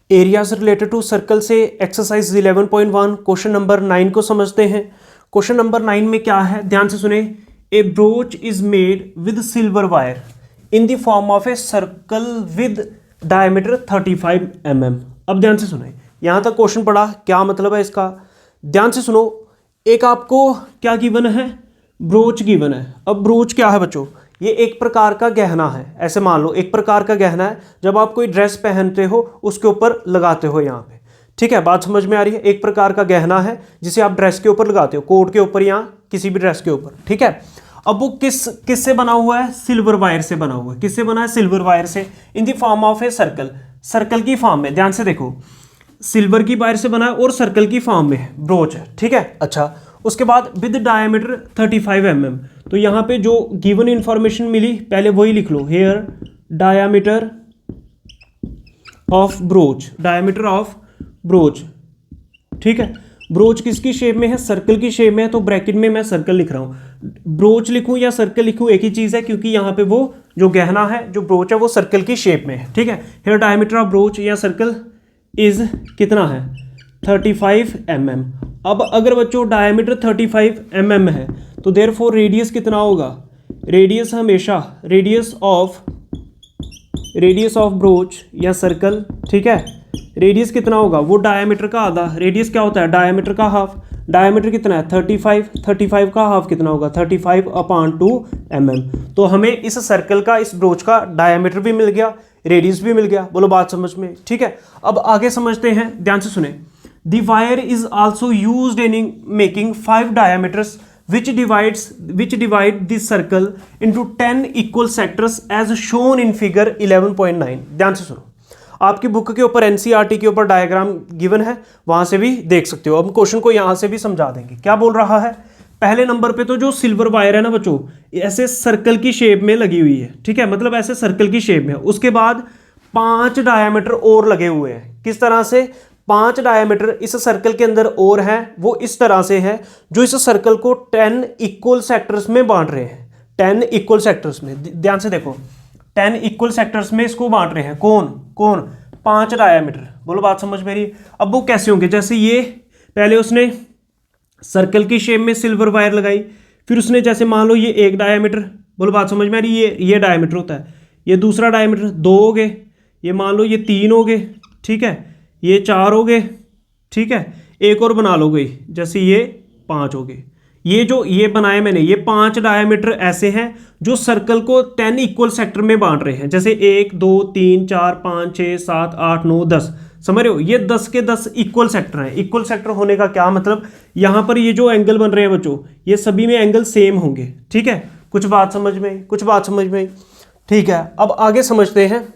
Areas related to circle से exercise 11.1 question number 9 को समझते हैं। क्वेश्चन नंबर 9 में क्या है, ध्यान से सुने। A brooch is made with silver wire in the form of a circle with diameter 35 mm। अब ध्यान से सुने, यहाँ तक क्वेश्चन पढ़ा, क्या मतलब है इसका, ध्यान से सुनो। एक आपको क्या गिवन है, ब्रोच गिवन है। अब ब्रोच क्या है बच्चों, ये एक प्रकार का गहना है। ऐसे मान लो एक प्रकार का गहना है, जब आप कोई ड्रेस पहनते हो उसके ऊपर लगाते हो यहाँ पे, ठीक है, बात समझ में आ रही है। एक प्रकार का गहना है जिसे आप ड्रेस के ऊपर लगाते हो, कोट के ऊपर या किसी भी ड्रेस के ऊपर, ठीक है। अब वो किससे बना हुआ है, सिल्वर वायर से बना हुआ है। किससे बना है, सिल्वर वायर से, इन the form of a circle, circle की फॉर्म में। ध्यान से देखो, सिल्वर की वायर से बना है और सर्कल की फॉर्म में ब्रोच है, ठीक है। अच्छा, उसके बाद विद डायमीटर 35 mm। तो यहाँ पे जो गिवन इंफॉर्मेशन मिली पहले वही लिख लो, here diameter of brooch, diameter of brooch, ठीक है। ब्रोच किसकी शेप में है, सर्कल की शेप में है, तो ब्रैकेट में मैं सर्कल लिख रहा हूँ। ब्रोच लिखूँ या सर्कल लिखूँ एक ही चीज़ है, क्योंकि यहाँ पे वो जो गहना है, जो ब्रोच है, वो सर्कल की शेप में है, ठीक है। हेयर डायमीटर ऑफ ब्रोच या सर्कल इज कितना है, 35 mm। अब अगर बच्चों डायमीटर 35 mm है तो देयरफॉर रेडियस कितना होगा, रेडियस हमेशा रेडियस ऑफ ब्रोच या सर्कल, ठीक है, रेडियस कितना होगा, वो डायमीटर का आधा। रेडियस क्या होता है, डायमीटर का हाफ। डायमीटर कितना है 35 का हाफ कितना होगा, 35/2 mm। तो हमें इस सर्कल का, इस ब्रोच का डायमीटर भी मिल गया, रेडियस भी मिल गया। बोलो बात समझ में, ठीक है। अब आगे समझते हैं, ध्यान से सुने। The wire is also used in making 5 diameters which divide this circle into 10 equal sectors as shown in figure 11.9। ध्यान से सुनो, आपकी बुक के ऊपर NCERT के ऊपर डायग्राम गिवन है, वहां से भी देख सकते हो। अब क्वेश्चन को यहां से भी समझा देंगे। क्या बोल रहा है, पहले नंबर पे तो जो सिल्वर वायर है ना बच्चों, ऐसे सर्कल की शेप में लगी हुई है, ठीक है, मतलब ऐसे सर्कल की शेप में। उसके बाद 5 डायमीटर और लगे हुए हैं। किस तरह से, 5 डायमीटर इस सर्कल के अंदर और हैं, वो इस तरह से है, जो इस सर्कल को 10 इक्वल सेक्टर्स में बांट रहे हैं। 10 इक्वल सेक्टर्स में, ध्यान से देखो, 10 इक्वल सेक्टर्स में इसको बांट रहे हैं। कौन 5 डायमीटर। बोलो बात समझ में रही। अब वो कैसे होंगे, जैसे ये पहले उसने सर्कल की शेप में सिल्वर वायर लगाई, फिर उसने जैसे मान लो ये 1 डायमीटर, बोलो बात समझ में आ रही, ये डायमीटर होता है, ये दूसरा डायमीटर 2 हो गए, ये मान लो ये 3 हो गए, ठीक है, ये 4 हो गए, ठीक है, एक और बना लो गई, जैसे ये 5 हो गए। ये जो ये बनाए मैंने, ये 5 डायमीटर ऐसे हैं जो सर्कल को 10 इक्वल सेक्टर में बांट रहे हैं, जैसे 1 2 3 4 5 6 7 8 9 10। समझ रहे हो, ये 10 के 10 इक्वल सेक्टर हैं। इक्वल सेक्टर होने का क्या मतलब, यहाँ पर ये जो एंगल बन रहे हैं बच्चों, ये सभी में एंगल सेम होंगे, ठीक है। कुछ बात समझ में, ठीक है। अब आगे समझते हैं,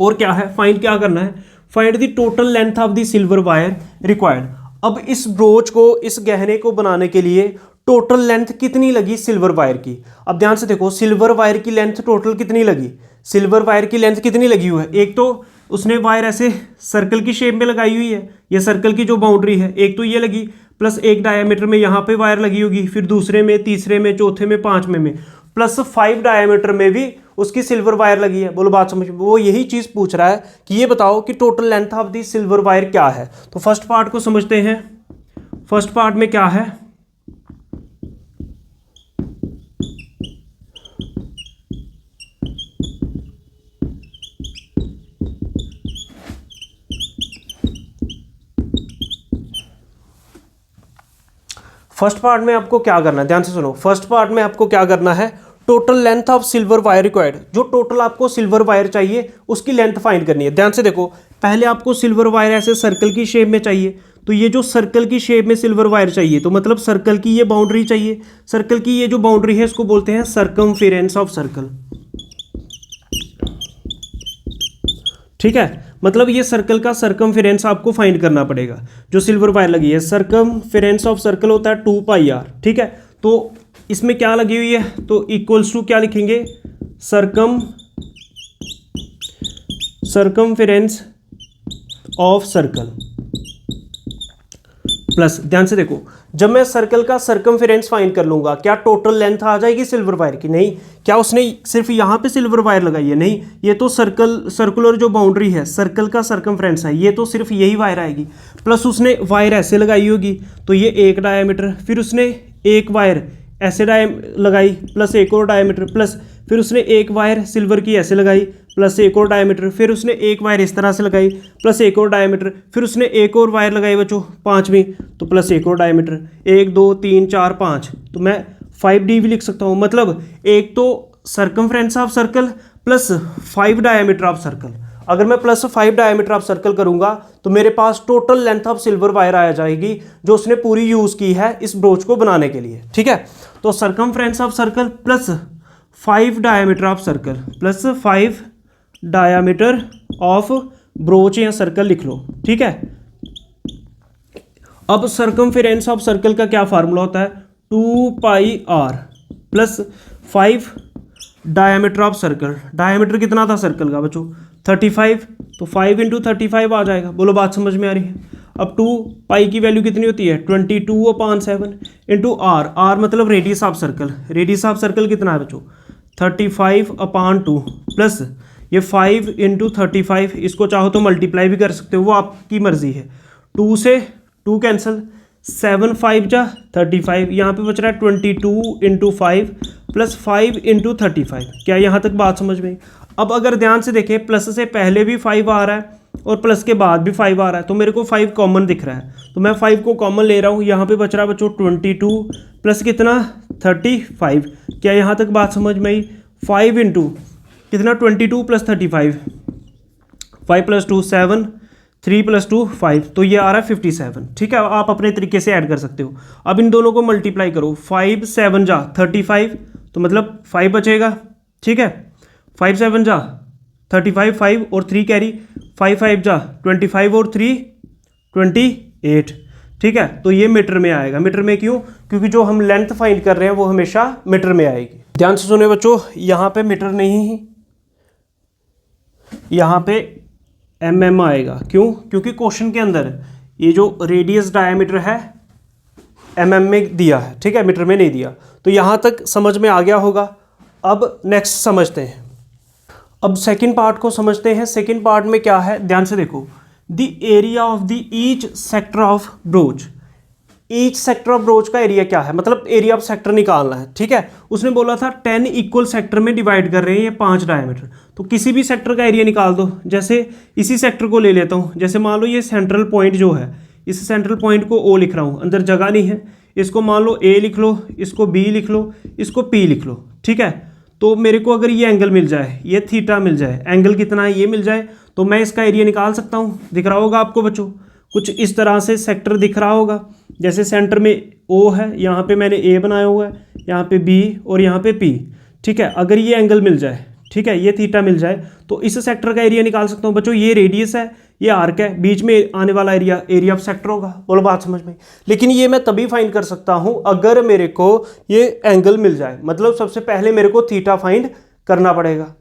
और क्या है, फाइंड क्या करना है, find the total length of the silver wire required. अब इस ब्रोच को, इस गहने को बनाने के लिए टोटल लेंथ कितनी लगी सिल्वर वायर की। अब ध्यान से देखो, सिल्वर वायर की लेंथ टोटल कितनी लगी, सिल्वर वायर की लेंथ कितनी लगी हुई है। एक तो उसने वायर ऐसे सर्कल की शेप में लगाई हुई है, ये सर्कल की जो बाउंड्री है, एक तो ये लगी, प्लस 1 डायमीटर में यहाँ पे वायर लगी होगी, फिर दूसरे में, तीसरे में, चौथे में, 5वें में, प्लस 5 डायमीटर में भी उसकी सिल्वर वायर लगी है। बोलो बात समझ में, वो यही चीज़ पूछ रहा है कि ये बताओ कि total length of the silver wire क्या है। तो फर्स्ट पार्ट को समझते हैं। फर्स्ट पार्ट में क्या है, फर्स्ट पार्ट में आपको क्या करना है, ध्यान से सुनो। फर्स्ट पार्ट में आपको क्या करना है, total length of silver wire required, जो टोटल आपको सिल्वर वायर चाहिए उसकी लेंथ फाइंड करनी है। ध्यान से देखो, पहले आपको सिल्वर वायर ऐसे सर्कल की शेप में चाहिए, तो ये जो सर्कल की शेप में सिल्वर वायर चाहिए, तो मतलब सर्कल की ये बाउंड्री चाहिए। सर्कल की ये जो बाउंड्री है इसको बोलते हैं सर्कमफेरेंस ऑफ सर्कल, ठीक है। मतलब ये सर्कल का सर्कमफेरेंस आपको फाइंड करना पड़ेगा। जो सिल्वर वायर लगी है, सर्कमफेरेंस ऑफ सर्कल होता है 2πr, ठीक है। तो इसमें क्या लगी हुई है, तो इक्वल्स टू क्या लिखेंगे, सर्कमफेरेंस ऑफ सर्कल प्लस, ध्यान से देखो, जब मैं सर्कल का सर्कमफेरेंस फाइंड कर लूँगा, क्या टोटल लेंथ आ जाएगी सिल्वर वायर की? नहीं। क्या उसने सिर्फ यहाँ पे सिल्वर वायर लगाई है? नहीं, ये तो सर्कुलर जो बाउंड्री है सर्कल का सर्कमफेरेंस है, ये तो सिर्फ यही वायर आएगी। प्लस उसने वायर ऐसे लगाई होगी, तो ये एक डायामीटर, फिर उसने एक वायर ऐसे लगाई प्लस एक और डायामीटर, प्लस फिर उसने एक वायर सिल्वर की ऐसे लगाई प्लस एक और डायामीटर, फिर उसने एक वायर इस तरह से लगाई प्लस एक और डायामीटर, फिर उसने एक और वायर लगाई बच्चों पांचवी, तो प्लस एक और डायामीटर, 1 2 3 4 5, तो मैं 5D भी लिख सकता हूँ। मतलब एक तो circumference of circle plus 5 diameter of circle. अगर मैं प्लस 5 डायामीटर ऑफ सर्कल करूंगा तो मेरे पास total length of silver wire आ जाएगी जो उसने पूरी यूज़ की है इस ब्रोच को बनाने के लिए। ठीक है, तो circumference of circle plus 5 diameter of circle plus 5 diameter of broach या सर्कल लिख लो। ठीक है, अब सर्कमफेरेंस ऑफ सर्कल का क्या फार्मूला होता है? 2πr plus 5 diameter of circle. Diameter कितना था सर्कल का बच्चों? 35, तो 5 × 35 आ जाएगा। बोलो बात समझ में आ रही है? अब 2π की वैल्यू कितनी होती है? 22/7 इंटू r मतलब radius of circle. Radius of circle कितना है बच्चों? 35/2 प्लस ये 5 × 35, इसको चाहो तो मल्टीप्लाई भी कर सकते हो, वो आपकी मर्जी है। 2 से 2 कैंसिल, 7 5 जा 35, यहाँ पे बच रहा है 22 × 5 प्लस 5 × 35। क्या यहाँ तक बात समझ में? अब अगर ध्यान से देखें, प्लस से पहले भी 5 आ रहा है और प्लस के बाद भी 5 आ रहा है, तो मेरे को 5 कॉमन दिख रहा है, तो मैं 5 को कॉमन ले रहा हूँ। यहाँ पे बच रहा है बच्चों 22 प्लस कितना? 35। क्या यहाँ तक बात समझ में आई? 5 × कितना? 22 प्लस 35, 5 + 2 7, 3 + 2 5, तो ये आ रहा है 57। ठीक है, आप अपने तरीके से ऐड कर सकते हो। अब इन दोनों को मल्टीप्लाई करो, 5 7 जा 35, तो मतलब 5 बचेगा। ठीक है, 5 7 जा 35, 5 और 3 कैरी, 5 5 जा 25 और 3 28। ठीक है, तो ये मीटर में आएगा। मीटर में क्यों? क्योंकि जो हम लेंथ फाइंड कर रहे हैं वो हमेशा मीटर में आएगी। ध्यान से सुने बच्चों, यहाँ पे मीटर नहीं, यहाँ पे mm आएगा। क्यों? क्योंकि क्वेश्चन के अंदर ये जो रेडियस डायमीटर है mm में दिया है। ठीक है, मीटर में नहीं दिया। तो यहाँ तक समझ में आ गया होगा। अब नेक्स्ट समझते हैं, अब सेकंड पार्ट को समझते हैं। सेकंड पार्ट में क्या है, ध्यान से देखो। The area of the each sector of broach. Each sector of broach का एरिया क्या है? मतलब एरिया ऑफ सेक्टर निकालना है। ठीक है, उसने बोला था 10 इक्वल सेक्टर में डिवाइड कर रहे हैं ये 5 डायमीटर, तो किसी भी सेक्टर का एरिया निकाल दो। जैसे इसी सेक्टर को ले लेता हूँ, जैसे मान लो ये सेंट्रल पॉइंट जो है, इस सेंट्रल पॉइंट को O लिख रहा हूँ, अंदर जगह नहीं है, इसको मान लो A लिख लो, इसको B लिख लो, इसको P लिख लो। ठीक है, तो मेरे को अगर ये एंगल मिल जाए, ये थीटा मिल जाए, एंगल कितना है ये मिल जाए, तो मैं इसका एरिया निकाल सकता हूँ। दिख रहा होगा आपको बच्चों, कुछ इस तरह से सेक्टर दिख रहा होगा। जैसे सेंटर में O है, यहाँ पे मैंने A बनाया हुआ है, यहाँ पे B और यहाँ पे P। ठीक है, अगर ये एंगल मिल जाए, ठीक है, ये थीटा मिल जाए, तो इस सेक्टर का एरिया निकाल सकता हूँ बच्चों। ये रेडियस है, ये आर्क है, बीच में आने वाला एरिया ऑफ सेक्टर होगा। बोलो बात समझ में? लेकिन ये मैं तभी फाइंड कर सकता हूँ अगर मेरे को ये एंगल मिल जाए। मतलब सबसे पहले मेरे को थीटा फाइंड करना पड़ेगा।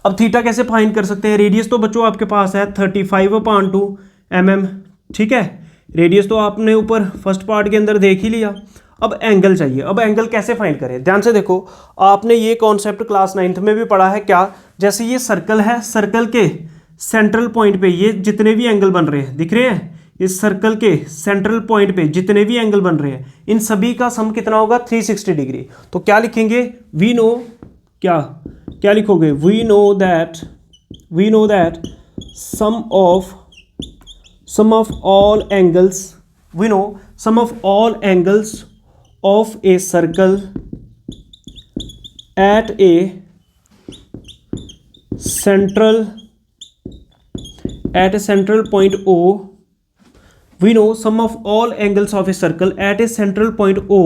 अब थीटा कैसे फाइंड कर सकते हैं? रेडियस तो बच्चों आपके पास है 35/2 mm। ठीक है, रेडियस तो आपने ऊपर फर्स्ट पार्ट के अंदर देख ही लिया। अब एंगल चाहिए। अब एंगल कैसे फाइंड करें? ध्यान से देखो, आपने ये कॉन्सेप्ट क्लास 9th में भी पढ़ा है। क्या? जैसे ये सर्कल है, सर्कल के सेंट्रल पॉइंट पे ये जितने भी एंगल बन रहे हैं, दिख रहे हैं? इस सर्कल के सेंट्रल पॉइंट पे जितने भी एंगल बन रहे हैं, इन सभी का सम कितना होगा? 360 डिग्री। तो क्या लिखेंगे? वी नो, क्या लिखोगे? We know that sum of all angles, we know sum of all angles of a circle at a central point O, we know sum of all angles of a circle at a central point O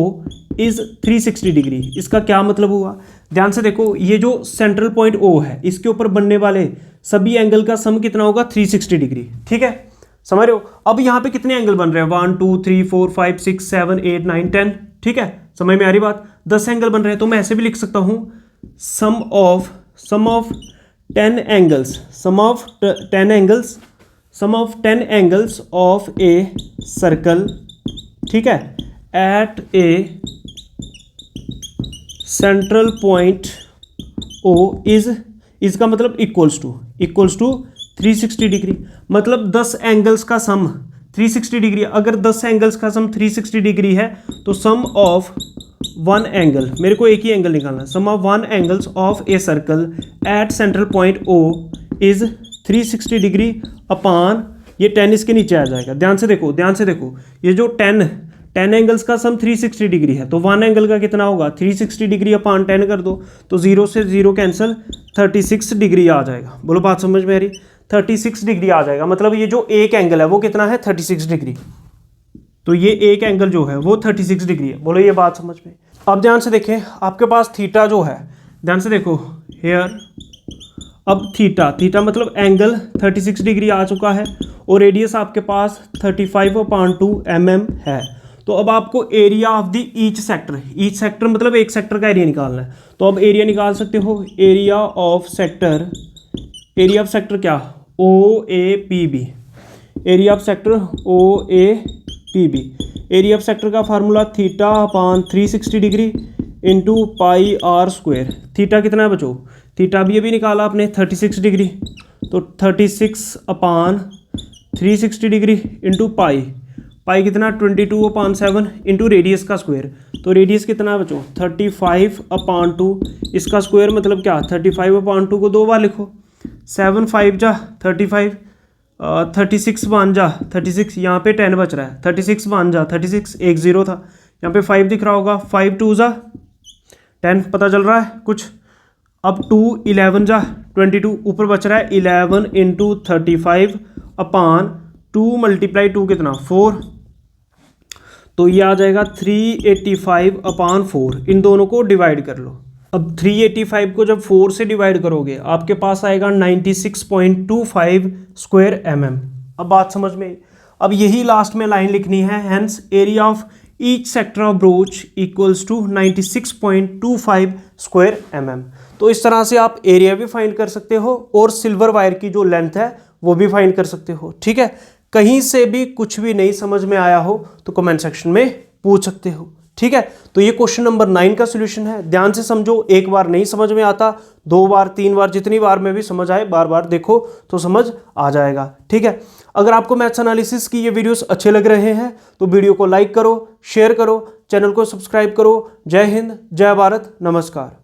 is 360 degree. इसका क्या मतलब हुआ? ध्यान से देखो, ये जो central point O है, इसके ऊपर बनने वाले सभी एंगल का सम कितना होगा? 360 डिग्री। ठीक है, समझ रहे हो? अब यहाँ पे कितने एंगल बन रहे हैं? 1 2 3 4 5 6 7 8 9 10। ठीक है, समझ में आ रही बात? 10 एंगल बन रहे हैं। तो मैं ऐसे भी लिख सकता हूँ sum of 10 angles of a circle ठीक है, at a central point O is का मतलब इक्वल्स टू 360 डिग्री, मतलब 10 एंगल्स का सम 360 डिग्री। अगर 10 एंगल्स का सम 360 डिग्री है तो सम ऑफ वन एंगल, मेरे को एक ही एंगल निकालना है, sum of one angles of a circle at central point O is 360 degree upon, ये 10 इसके नीचे आ जाएगा। ध्यान से देखो, ये जो 10 एंगल्स का सम 360 डिग्री है, तो वन एंगल का कितना होगा, 360 डिग्री अपान 10 कर दो, तो 0 से 0 कैंसिल, 36 डिग्री आ जाएगा। बोलो बात समझ में आ रही, 36 डिग्री आ जाएगा। मतलब ये जो एक एंगल है वो कितना है, 36 डिग्री। तो ये एक एंगल जो है वो 36 डिग्री है। बोलो ये बात समझ में। अब ध्यान से देखें, आपके पास थीटा जो है, ध्यान से देखो हेयर, अब थीटा मतलब एंगल 36 डिग्री आ चुका है और रेडियस आपके पास 35/2 mm है। तो अब आपको area of the each sector मतलब एक सेक्टर का एरिया निकालना है। तो अब एरिया निकाल सकते हो, एरिया ऑफ सेक्टर क्या, OAPB, area of sector OAPB। Area of sector का formula theta upon 360 degree into pi R square. Theta कितना है बच्चों, थीटा भी अभी निकाला आपने 36 डिग्री, तो 36 अपान 360 डिग्री इंटू पाई कितना 22/7 इंटू रेडियस का स्क्वायर। तो रेडियस कितना है बच्चों 35/2, इसका स्क्वायर मतलब क्या 35/2 को 2 बार लिखो, 7 5 जा 35, 36 1 जा 36, यहाँ पे 10 बच रहा है, 36 1 जा 36, एक 0 था, यहाँ पे 5 दिख रहा होगा, 5 2 जा 10, पता चल रहा है कुछ। अब 2 11 जा 22, ऊपर बच रहा है 11 इंटू 35 अपान 2 × 2 कितना 4, तो ये आ जाएगा 385/4। इन दोनों को डिवाइड कर लो। अब 385 को जब 4 से डिवाइड करोगे आपके पास आएगा 96.25 स्क्वायर mm। अब बात समझ में। अब यही लास्ट में लाइन लिखनी है, hence area of each sector of brooch equals to 96.25 square mm। तो इस तरह से आप एरिया भी फाइंड कर सकते हो और सिल्वर वायर की जो लेंथ है वो भी फाइंड कर सकते हो। ठीक है, कहीं से भी कुछ भी नहीं समझ में आया हो तो कमेंट सेक्शन में पूछ सकते हो। ठीक है, तो ये क्वेश्चन नंबर 9 का सॉल्यूशन है। ध्यान से समझो, एक बार नहीं समझ में आता, 2 बार 3 बार जितनी बार में भी समझ आए, बार बार देखो तो समझ आ जाएगा। ठीक है, अगर आपको मैथ्स एनालिसिस की ये वीडियोस अच्छे लग रहे हैं तो वीडियो को लाइक करो, शेयर करो, चैनल को सब्सक्राइब करो। जय हिंद, जय भारत, नमस्कार।